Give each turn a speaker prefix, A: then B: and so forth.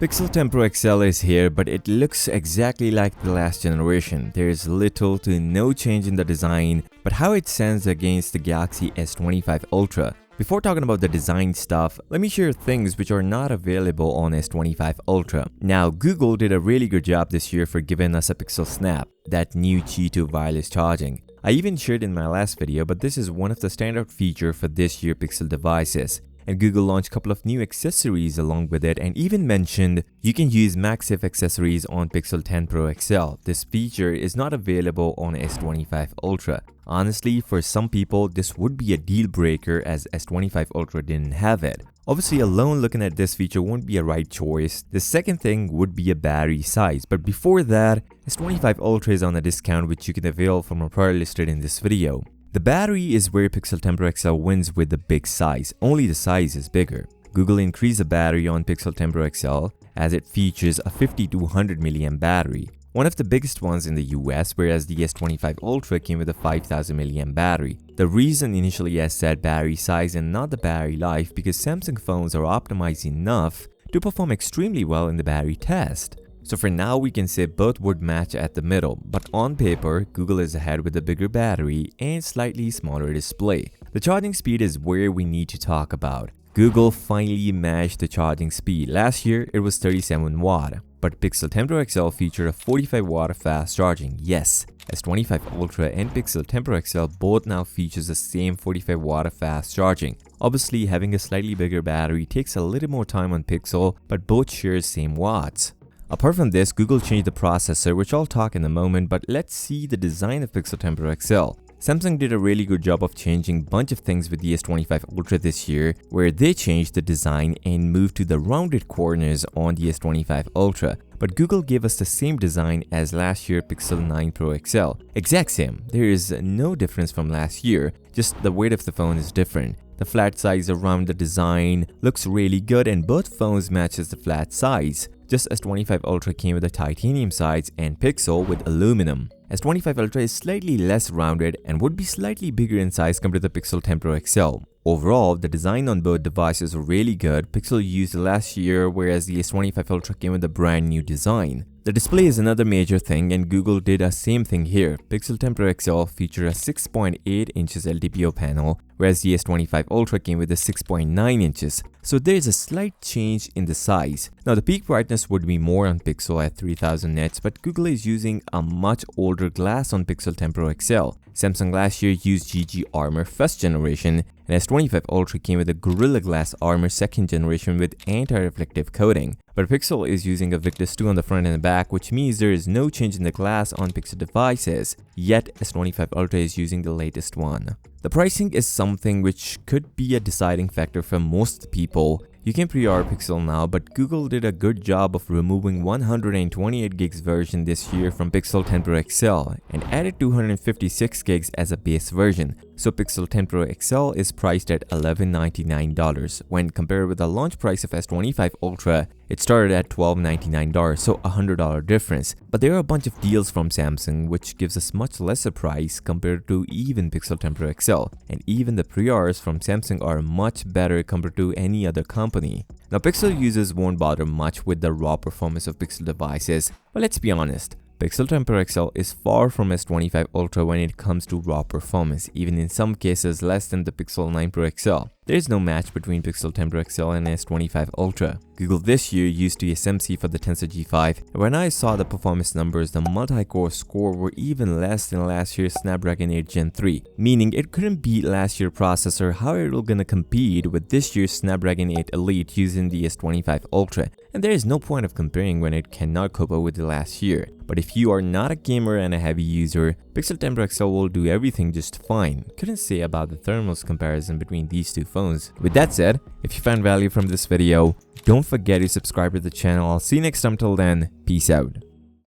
A: Pixel 10 Pro XL is here, but it looks exactly like the last generation. There is little to no change in the design, but how it stands against the Galaxy S25 Ultra. Before talking about the design stuff, let me share things which are not available on S25 Ultra. Now, Google did a really good job this year for giving us a Pixel Snap, that new Qi2 wireless charging. I even shared in my last video, but this is one of the standard features for this year Pixel devices. And Google launched a couple of new accessories along with it and even mentioned you can use MagSafe accessories on Pixel 10 Pro XL. This feature is not available on S25 Ultra. Honestly, for some people, this would be a deal breaker as S25 Ultra didn't have it. Obviously, alone looking at this feature won't be a right choice. The second thing would be a battery size. But before that, S25 Ultra is on a discount which you can avail from a prior listed in this video. The battery is where Pixel 10 Pro XL wins with the big size, only the size is bigger. Google increased the battery on Pixel 10 Pro XL as it features a 50 to 100 mAh battery, one of the biggest ones in the US, whereas the S25 Ultra came with a 5000 mAh battery. The reason initially I said battery size and not the battery life because Samsung phones are optimized enough to perform extremely well in the battery test. So for now, we can say both would match at the middle, but on paper, Google is ahead with a bigger battery and slightly smaller display. The charging speed is where we need to talk about. Google finally matched the charging speed. Last year, it was 37 watt, but Pixel 10 Pro XL featured a 45 watt fast charging. Yes, S25 Ultra and Pixel 10 Pro XL both now features the same 45 watt fast charging. Obviously, having a slightly bigger battery takes a little more time on Pixel, but both share same watts. Apart from this, Google changed the processor, which I'll talk in a moment, but let's see the design of Pixel 10 Pro XL. Samsung did a really good job of changing a bunch of things with the S25 Ultra this year, where they changed the design and moved to the rounded corners on the S25 Ultra. But Google gave us the same design as last year Pixel 9 Pro XL. Exact same, there is no difference from last year, just the weight of the phone is different. The flat size around the design looks really good and both phones matches the flat size. Just S25 Ultra came with a titanium sides and Pixel with aluminum. S25 Ultra is slightly less rounded and would be slightly bigger in size compared to the Pixel 10 Pro XL. Overall, the design on both devices are really good. Pixel used last year, whereas the S25 Ultra came with a brand new design. The display is another major thing and Google did a same thing here. Pixel 10 Pro XL featured a 6.8 inches LTPO panel, whereas the S25 Ultra came with a 6.9 inches. So there is a slight change in the size. Now the peak brightness would be more on Pixel at 3000 nits, but Google is using a much older glass on Pixel 10 Pro XL. Samsung last year used GG Armor first generation, and S25 Ultra came with a Gorilla Glass Armor second generation with anti-reflective coating. But Pixel is using a Victus 2 on the front and the back, which means there is no change in the glass on Pixel devices, yet S25 Ultra is using the latest one. The pricing is something which could be a deciding factor for most people. You can pre-order Pixel now, but Google did a good job of removing 128 gigs version this year from Pixel 10 Pro XL and added 256 gigs as a base version. So Pixel 10 Pro XL is priced at $1199. When compared with the launch price of S25 Ultra, it started at $1299, so a $100 difference. But there are a bunch of deals from Samsung which gives us much lesser price compared to even Pixel 10 Pro XL. And even the pre-orders from Samsung are much better compared to any other company. Now Pixel users won't bother much with the raw performance of Pixel devices, but let's be honest. Pixel 10 Pro XL is far from S25 Ultra when it comes to raw performance, even in some cases less than the Pixel 9 Pro XL. There is no match between Pixel 10 Pro XL and S25 Ultra. Google this year used TSMC for the Tensor G5, and when I saw the performance numbers, the multi-core score were even less than last year's Snapdragon 8 Gen 3, meaning it couldn't beat last year's processor. How are it gonna compete with this year's Snapdragon 8 Elite using the S25 Ultra? And there is no point of comparing when it cannot cope up with the last year. But if you are not a gamer and a heavy user, Pixel 10 Pro XL will do everything just fine. Couldn't say about the thermals comparison between these two phones. With that said, if you found value from this video, don't forget to subscribe to the channel. I'll see you next time. Till then, peace out.